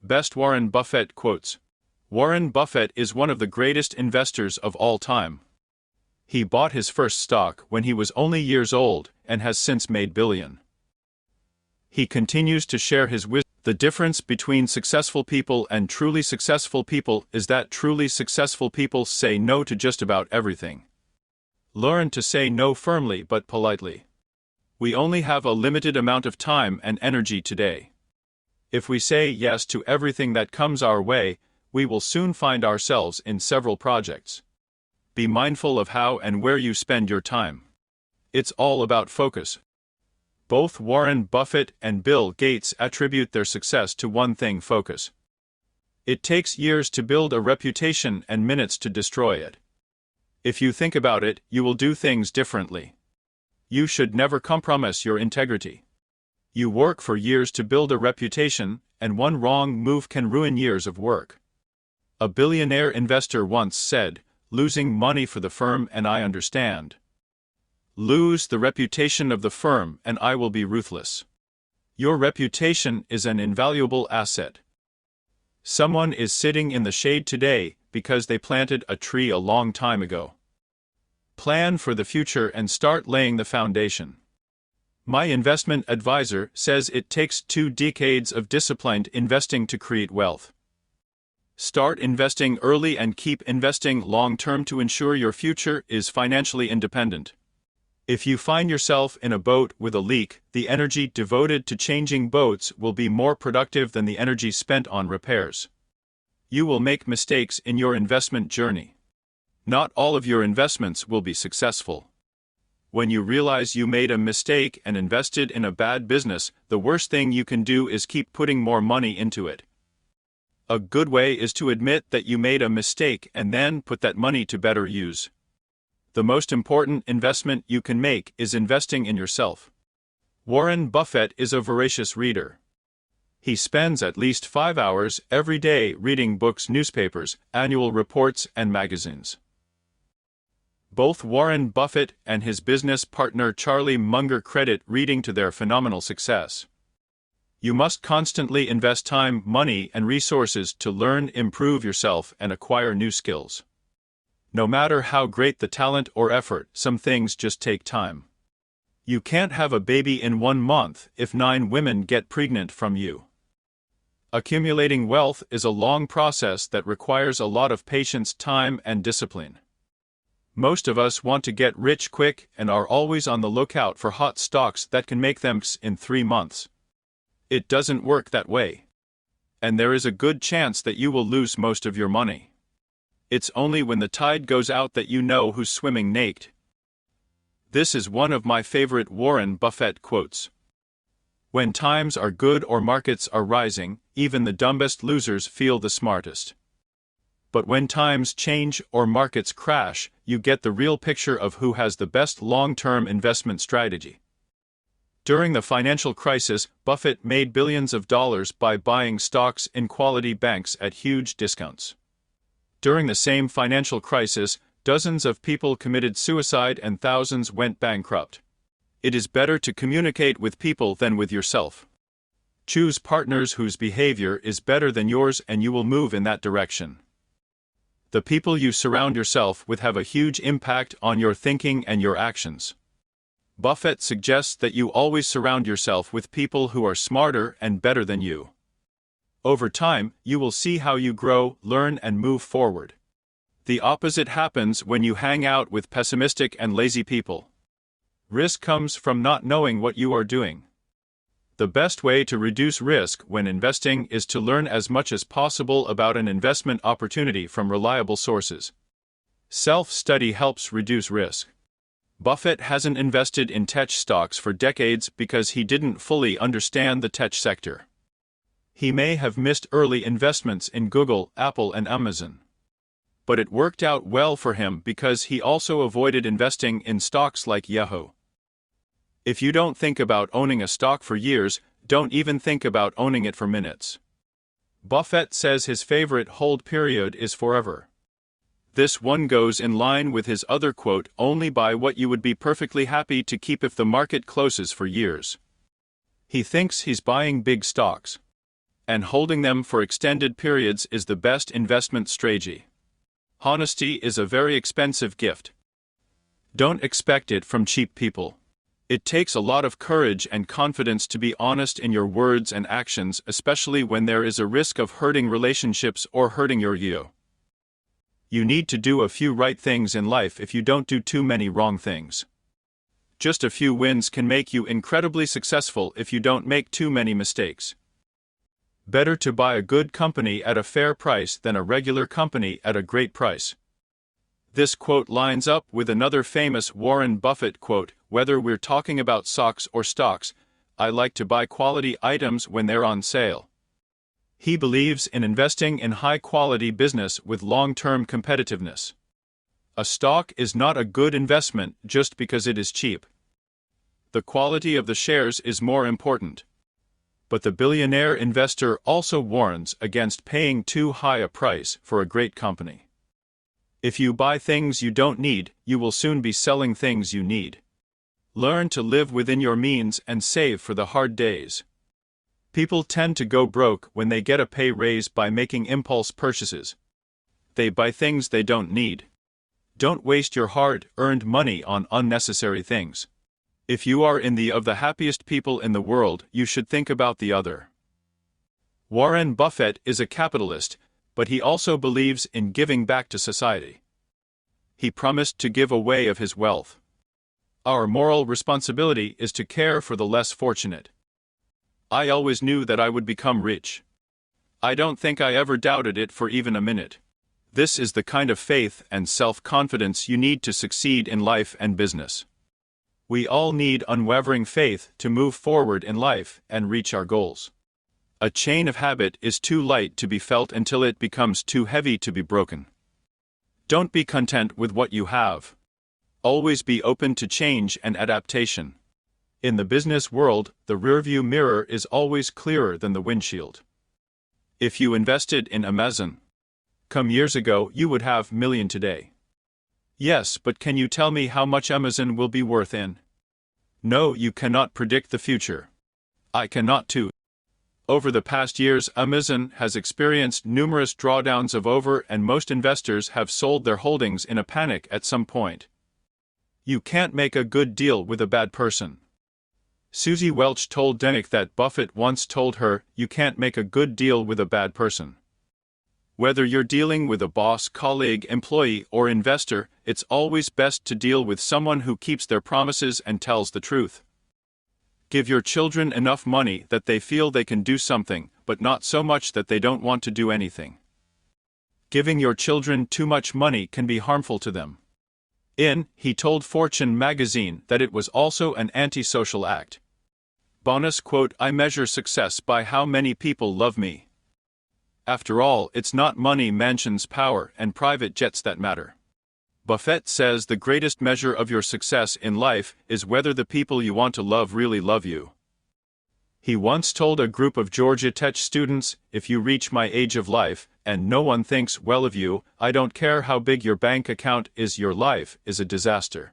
Best Warren Buffett quotes. Warren Buffett is one of the greatest investors of all time. He bought his first stock when he was only years old and has since made billion. He continues to share his wisdom. The difference between successful people and truly successful people is that truly successful people say no to just about everything. Learn to say no firmly but politely. We only have a limited amount of time and energy today. If we say yes to everything that comes our way, we will soon find ourselves in several projects. Be mindful of how and where you spend your time. It's all about focus. Both Warren Buffett and Bill Gates attribute their success to one thing: focus. It takes years to build a reputation and minutes to destroy it. If you think about it, you will do things differently. You should never compromise your integrity. You work for years to build a reputation, and one wrong move can ruin years of work. A billionaire investor once said, "Losing money for the firm and I understand. Lose the reputation of the firm and I will be ruthless." Your reputation is an invaluable asset. Someone is sitting in the shade today because they planted a tree a long time ago. Plan for the future and start laying the foundation. My investment advisor says it takes 2 decades of disciplined investing to create wealth. Start investing early and keep investing long-term to ensure your future is financially independent. If you find yourself in a boat with a leak, the energy devoted to changing boats will be more productive than the energy spent on repairs. You will make mistakes in your investment journey. Not all of your investments will be successful. When you realize you made a mistake and invested in a bad business, the worst thing you can do is keep putting more money into it. A good way is to admit that you made a mistake and then put that money to better use. The most important investment you can make is investing in yourself. Warren Buffett is a voracious reader. He spends at least 5 hours every day reading books, newspapers, annual reports, and magazines. Both Warren Buffett and his business partner Charlie Munger credit reading to their phenomenal success. You must constantly invest time, money, and resources to learn, improve yourself, and acquire new skills. No matter how great the talent or effort, some things just take time. You can't have a baby in 1 month if 9 women get pregnant from you. Accumulating wealth is a long process that requires a lot of patience, time, and discipline. Most of us want to get rich quick and are always on the lookout for hot stocks that can make them in 3 months. It doesn't work that way. And there is a good chance that you will lose most of your money. It's only when the tide goes out that you know who's swimming naked. This is one of my favorite Warren Buffett quotes. When times are good or markets are rising, even the dumbest losers feel the smartest. But when times change or markets crash, you get the real picture of who has the best long-term investment strategy. During the financial crisis, Buffett made billions of dollars by buying stocks in quality banks at huge discounts. During the same financial crisis, dozens of people committed suicide and thousands went bankrupt. It is better to communicate with people than with yourself. Choose partners whose behavior is better than yours and you will move in that direction. The people you surround yourself with have a huge impact on your thinking and your actions. Buffett suggests that you always surround yourself with people who are smarter and better than you. Over time, you will see how you grow, learn, and move forward. The opposite happens when you hang out with pessimistic and lazy people. Risk comes from not knowing what you are doing. The best way to reduce risk when investing is to learn as much as possible about an investment opportunity from reliable sources. Self-study helps reduce risk. Buffett hasn't invested in tech stocks for decades because he didn't fully understand the tech sector. He may have missed early investments in Google, Apple, and Amazon. But it worked out well for him because he also avoided investing in stocks like Yahoo. If you don't think about owning a stock for years, don't even think about owning it for minutes. Buffett says his favorite hold period is forever. This one goes in line with his other quote, "Only buy what you would be perfectly happy to keep if the market closes for years." He thinks he's buying big stocks. and holding them for extended periods is the best investment strategy. Honesty is a very expensive gift. Don't expect it from cheap people. It takes a lot of courage and confidence to be honest in your words and actions, especially when there is a risk of hurting relationships or hurting your ego. You need to do a few right things in life if you don't do too many wrong things. Just a few wins can make you incredibly successful if you don't make too many mistakes. Better to buy a good company at a fair price than a regular company at a great price. This quote lines up with another famous Warren Buffett quote: "Whether we're talking about socks or stocks, I like to buy quality items when they're on sale." He believes in investing in high-quality business with long-term competitiveness. A stock is not a good investment just because it is cheap. The quality of the shares is more important. But the billionaire investor also warns against paying too high a price for a great company. If you buy things you don't need, you will soon be selling things you need. Learn to live within your means and save for the hard days. People tend to go broke when they get a pay raise by making impulse purchases. They buy things they don't need. Don't waste your hard-earned money on unnecessary things. If you are in the of the happiest people in the world, you should think about the other. Warren Buffett is a capitalist, but he also believes in giving back to society. He promised to give away of his wealth. Our moral responsibility is to care for the less fortunate. I always knew that I would become rich. I don't think I ever doubted it for even a minute. This is the kind of faith and self-confidence you need to succeed in life and business. We all need unwavering faith to move forward in life and reach our goals. A chain of habit is too light to be felt until it becomes too heavy to be broken. Don't be content with what you have. Always be open to change and adaptation. In the business world, the rearview mirror is always clearer than the windshield. If you invested in Amazon years ago, you would have million today. Yes, but can you tell me how much Amazon will be worth in? No, you cannot predict the future. I cannot too. Over the past years, Amazon has experienced numerous drawdowns of over, and most investors have sold their holdings in a panic at some point. You can't make a good deal with a bad person. Susie Welch told Denick that Buffett once told her, "You can't make a good deal with a bad person." Whether you're dealing with a boss, colleague, employee, or investor, it's always best to deal with someone who keeps their promises and tells the truth. Give your children enough money that they feel they can do something, but not so much that they don't want to do anything. Giving your children too much money can be harmful to them. He told Fortune magazine that it was also an antisocial act. Bonus quote: "I measure success by how many people love me." After all, it's not money, mansions, power, and private jets that matter. Buffett says the greatest measure of your success in life is whether the people you want to love really love you. He once told a group of Georgia Tech students, "If you reach my age of life, and no one thinks well of you, I don't care how big your bank account is, your life is a disaster."